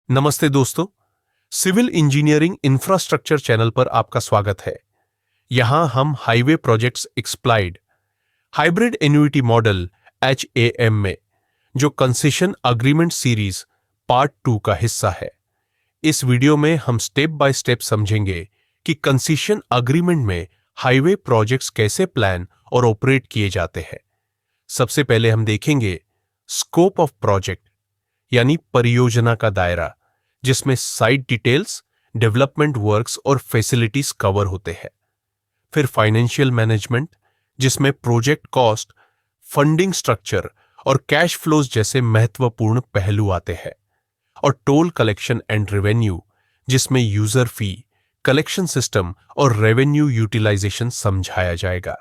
नमस्ते दोस्तों, civil engineering infrastructure channel पर आपका स्वागत है। यहां हम highway projects explained hybrid annuity model HAM में जो कंसेशन अग्रीमेंट सीरीज पार्ट 2 का हिस्सा है। इस वीडियो में हम स्टेप बाय स्टेप समझेंगे कि कंसेशन अग्रीमेंट में हाईवे प्रोजेक्ट्स कैसे प्लान और ऑपरेट किए जाते हैं। सबसे पहले हम देखेंगे स्कोप ऑफ प्रोजेक्ट यानी परियोजना का दायरा, जिसमें साइट डिटेल्स, डेवलपमेंट वर्क्स और फैसिलिटीज कवर होते हैं। फिर फाइनेंशियल मैनेजमेंट, जिसमें प्रोजेक्ट कॉस्ट, फंडिंग स्ट्रक्चर और कैश फ्लोज जैसे महत्वपूर्ण पहलू आते हैं। और टोल कलेक्शन एंड रेवेन्यू, जिसमें यूजर फी, कलेक्शन सिस्टम और रेवेन्यू यूटिलाइजेशन समझाया जाएगा।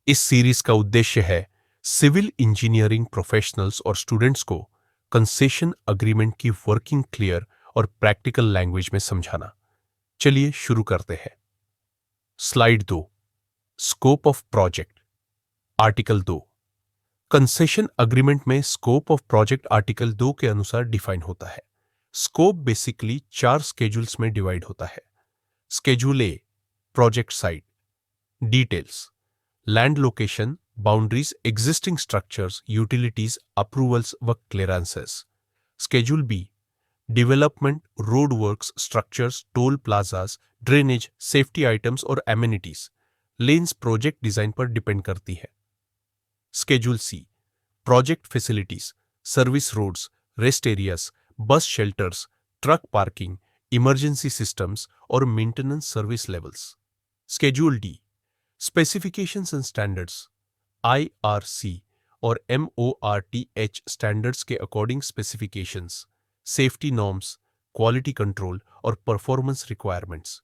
इस सीरीज का उद्देश्य है सिविल इंजीनियरिंग प्रोफेशनल्स और स्टूडेंट्स को कंसेशन अग्रीमेंट की वर्किंग क्लियर और प्रैक्टिकल लैंग्वेज में समझाना। चलिए शुरू करते हैं। Slide 2, scope of project. Article 2, concession agreement में स्कोप ऑफ प्रोजेक्ट आर्टिकल 2 के अनुसार डिफाइन होता है। स्कोप बेसिकली 4 स्केड्यूल्स में डिवाइड होता है। Schedule A, project site details, land location, boundaries, existing structures, utilities, approvals व clearances. Schedule B, development, road works, structures, toll plazas, drainage, safety items और amenities. Lanes project design पर depend करती है। Schedule C, project facilities, service roads, rest areas, बस shelters, truck parking, emergency systems और maintenance service levels. Schedule D, specifications and standards, IRC और MORTH standards के according specifications, safety norms, quality control और performance requirements.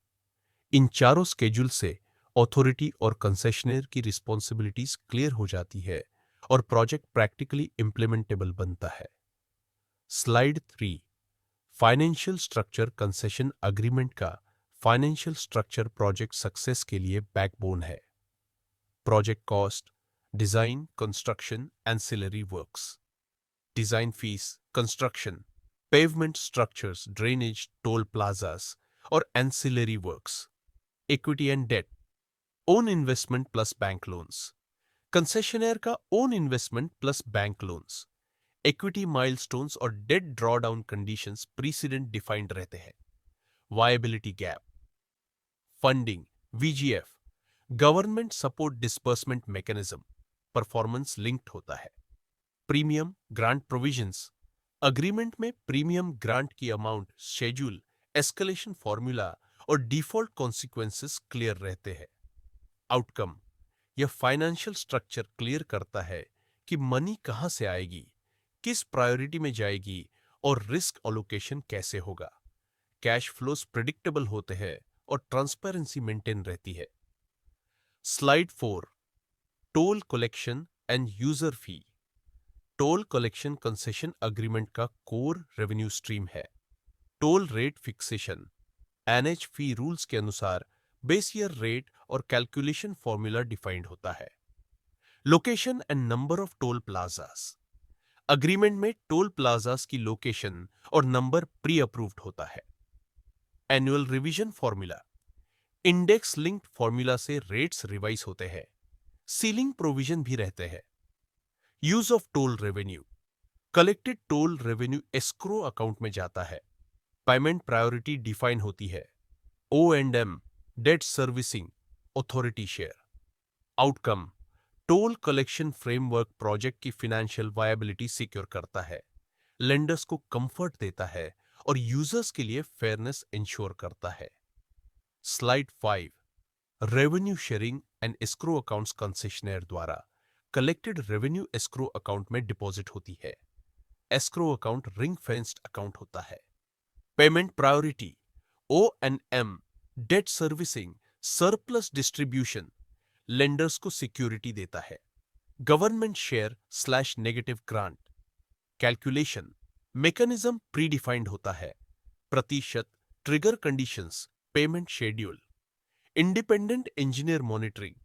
इन चारों schedule से authority और concessionaire की रिस्पॉन्सिबिलिटीज क्लियर हो जाती है और प्रोजेक्ट प्रैक्टिकली इंप्लीमेंटेबल बनता है। Slide 3, financial structure. Concession agreement का फाइनेंशियल स्ट्रक्चर प्रोजेक्ट सक्सेस के लिए बैकबोन है। Project cost, design, construction, ancillary works, design fees, construction, pavement structures, drainage, toll plazas और ancillary works. Equity and debt, own investment plus bank loans. Concessionaire का own investment plus bank loans, equity milestones और debt drawdown conditions precedent defined रहते हैं। Viability gap, funding, VGF, government support disbursement mechanism, performance linked होता है। Premium grant provisions, agreement में premium grant की amount, schedule, escalation formula और default consequences clear रहते हैं। आउटकम, यह फाइनेंशियल स्ट्रक्चर क्लियर करता है कि मनी कहां से आएगी, किस प्रायोरिटी में जाएगी और रिस्क अलोकेशन कैसे होगा। कैश फ्लोज प्रिडिक्टेबल होते हैं और ट्रांसपेरेंसी मेंटेन रहती है। Slide 4, toll collection and user fee. Toll collection concession agreement का कोर रेवेन्यू स्ट्रीम है। Toll rate fixation, NH fee rules के अनुसार बेस ईयर रेट और कैलकुलेशन फॉर्मूला डिफाइंड होता है। Location and number of toll plazas, agreement में toll plazas की location और नंबर प्री अप्रूव्ड होता है। Annual revision formula, index linked formula से रेट्स रिवाइज होते हैं। सीलिंग प्रोविजन भी रहते हैं। Use of toll revenue, collected toll revenue escrow account में जाता है। पेमेंट प्रायोरिटी डिफाइन होती है। O&M, debt servicing, authority share. Outcome, toll collection framework project की फाइनेंशियल वायबिलिटी सिक्योर करता है, लेंडर्स को कंफर्ट देता है और यूजर्स के लिए फेयरनेस इंश्योर करता है। Slide 5, revenue sharing and escrow accounts. Concessionaire द्वारा कलेक्टेड रेवेन्यू एस्क्रो अकाउंट में डिपॉजिट होती है। Escrow account ring fenced account होता है। Payment priority, O&M, debt servicing, surplus distribution, lenders को सिक्योरिटी देता है। Government share / negative grant, calculation, mechanism predefined होता है। प्रतिशत, trigger conditions, payment schedule, independent engineer monitoring,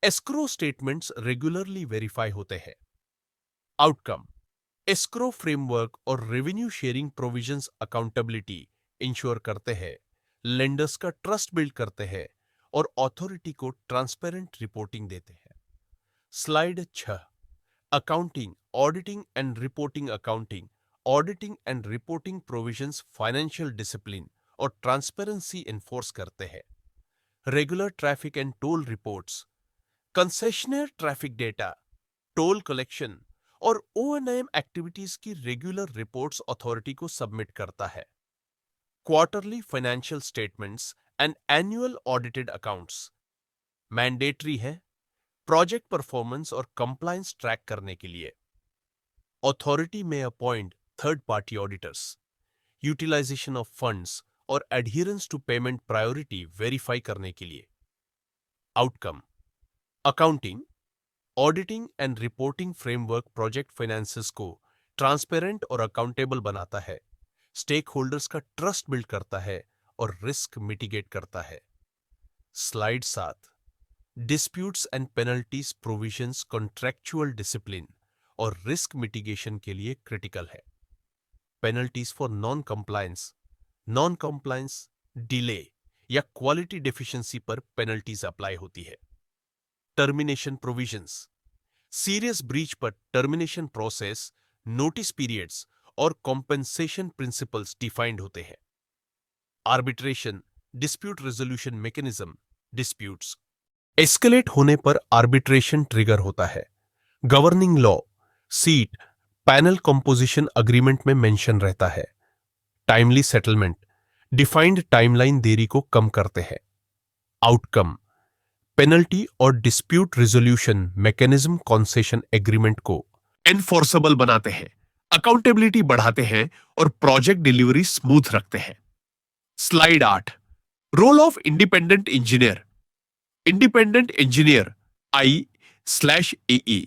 escrow statements regularly verify होते हैं। आउटकम, एस्क्रो फ्रेमवर्क और revenue sharing provisions accountability ensure करते हैं, लेंडर्स का ट्रस्ट बिल्ड करते हैं और अथॉरिटी को ट्रांसपेरेंट रिपोर्टिंग देते हैं। Slide 6, accounting, auditing and reporting. Accounting, auditing and reporting provisions financial discipline और ट्रांसपेरेंसी एनफोर्स करते हैं। Regular traffic and toll reports, concessionaire traffic data, toll collection और O&M एक्टिविटीज की रेगुलर रिपोर्ट्स अथॉरिटी को submit करता है। Quarterly financial statements and annual audited accounts mandatory है project performance और कंप्लायंस ट्रैक करने के लिए। अथॉरिटी में appoint third party auditors, utilization of funds और एडहिरेंस टू पेमेंट प्रायोरिटी वेरीफाई करने के लिए। Outcome, accounting, auditing and reporting framework project finances को ट्रांसपेरेंट और अकाउंटेबल बनाता है, स्टेक होल्डर्स का ट्रस्ट बिल्ड करता है और रिस्क मिटिगेट करता है। Slide 7, disputes and penalties provisions contractual discipline और रिस्क मिटिगेशन के लिए क्रिटिकल है। Penalties for non compliance, delay या क्वालिटी डेफिशिएंसी पर पेनल्टीज अप्लाई होती है। टर्मिनेशन प्रोविजंस, सीरियस ब्रीच पर टर्मिनेशन प्रोसेस, नोटिस पीरियड्स और कॉम्पेंसेशन प्रिंसिपल्स डिफाइंड होते हैं। Arbitration, dispute resolution mechanism, disputes escalate होने पर आर्बिट्रेशन ट्रिगर होता है। Governing law, seat, panel composition agreement में मेंशन रहता है। टाइमली सेटलमेंट, डिफाइंड टाइमलाइन देरी को कम करते हैं। आउटकम, पेनल्टी और dispute resolution mechanism concession agreement को एनफोर्सेबल बनाते हैं, अकाउंटेबिलिटी बढ़ाते हैं और प्रोजेक्ट डिलीवरी स्मूथ रखते हैं। Slide 8, role of independent engineer. Independent engineer I/AE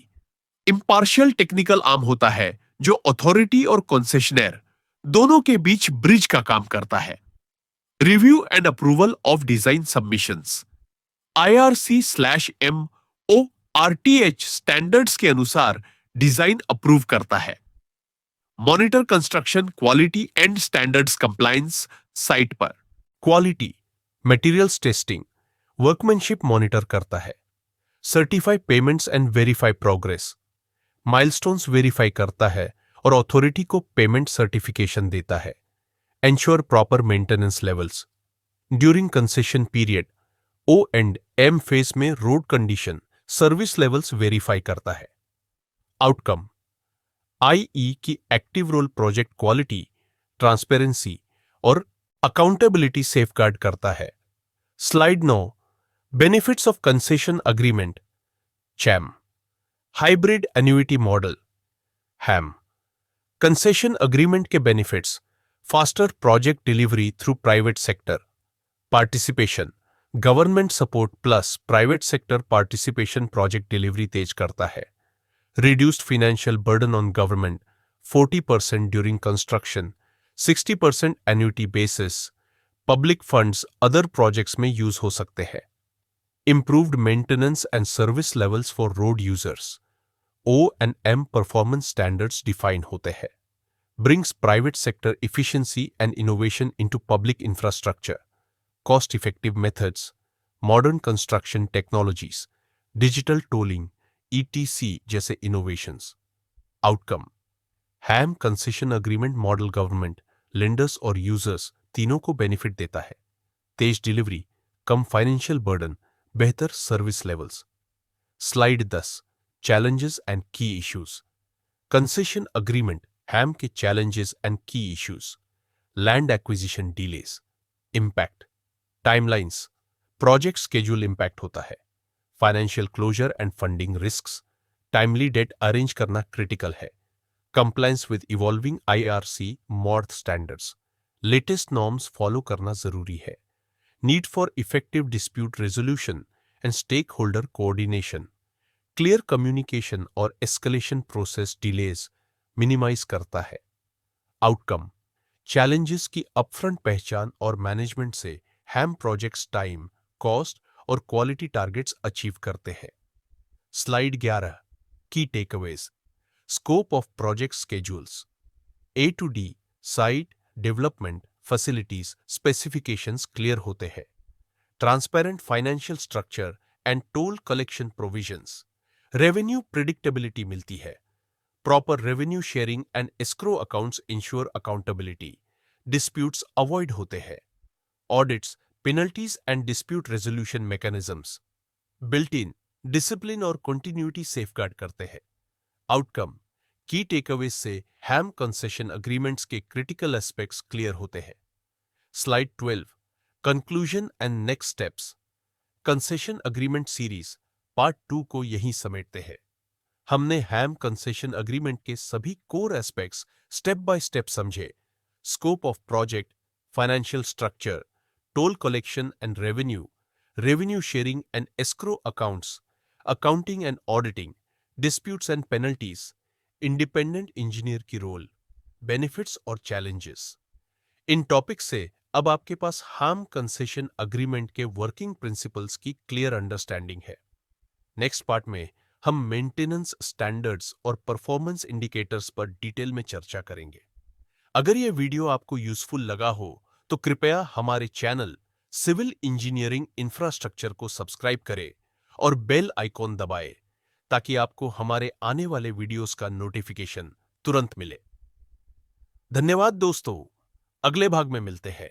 impartial technical arm होता है जो अथॉरिटी और कंसेशनर दोनों के बीच ब्रिज का काम करता है। Review and approval of design submissions, IRC/MORTH standards के अनुसार डिजाइन अप्रूव करता है। Monitor construction quality and standards compliance site पर। Quality, materials testing, workmanship monitor करता है। Certify payments and verify progress, milestones verify करता है और अथॉरिटी को पेमेंट सर्टिफिकेशन देता है। Ensure proper maintenance levels. During concession period O&M phase में road condition, service levels verify करता है। आउटकम, IE की active role project quality, transparency और अकाउंटेबिलिटी सेफगार्ड करता है। Slide 9, benefits of concession agreement. चैम, hybrid annuity model. HAM, concession agreement के benefits, faster project delivery through private sector, participation, government support plus private sector participation project delivery तेज करता है। Reduced financial burden on government, 40% during construction, 60% annuity basis, public funds other projects में use हो सकते हैं। Improved maintenance and service levels for road users, O&M performance standards define होते हैं। Brings private sector efficiency and innovation into public infrastructure, cost effective methods, modern construction technologies, digital tolling, ETC जैसे innovations. Outcome, HAM concession agreement model government, lenders और users तीनों को benefit देता है। तेज delivery, कम फाइनेंशियल बर्डन, बेहतर service levels. Slide 10, challenges and key issues. Concession agreement HAM के challenges and key issues. Land acquisition delays, impact, timelines, project schedule impact होता है। Financial closure and funding risks, timely debt arrange करना critical है। Compliance with evolving IRC MoRTH standards, latest norms follow करना जरूरी है। Need for effective dispute resolution and stakeholder coordination, clear communication और escalation process delays minimise करता है। Outcome, challenges की upfront पहचान और मैनेजमेंट से हैम प्रोजेक्ट्स टाइम, कॉस्ट और क्वालिटी टारगेट्स अचीव करते हैं। Slide 11, key takeaways. Scope of project schedules, A to D site development facilities specifications clear होते हैं। Transparent financial structure and toll collection provisions, revenue predictability मिलती है। Proper revenue sharing and escrow accounts ensure accountability, disputes avoid होते हैं। Audits, penalties and dispute resolution mechanisms built in discipline और continuity safeguard करते हैं। Outcome, की takeaways से हैम concession agreements के क्रिटिकल एस्पेक्ट्स क्लियर होते हैं। Slide 12, conclusion and next steps. Concession agreement series part 2 को यहीं समेटते हैं। हमने हैम कंसेशन अग्रीमेंट के सभी core aspects step by step समझे। Scope of project, financial structure, toll collection and revenue, revenue sharing and escrow accounts, accounting and auditing, disputes and penalties, independent engineer की role, benefits और challenges. इन topics से अब आपके पास HAM concession agreement के working principles की clear understanding है। नेक्स्ट पार्ट में हम मेंटेनेंस स्टैंडर्ड्स और परफॉर्मेंस इंडिकेटर्स पर डिटेल में चर्चा करेंगे। अगर यह वीडियो आपको यूजफुल लगा हो तो कृपया हमारे चैनल सिविल इंजीनियरिंग इंफ्रास्ट्रक्चर को सब्सक्राइब करें और बेल आइकॉन दबाएं ताकि आपको हमारे आने वाले वीडियोस का नोटिफिकेशन तुरंत मिले। धन्यवाद दोस्तों, अगले भाग में मिलते हैं।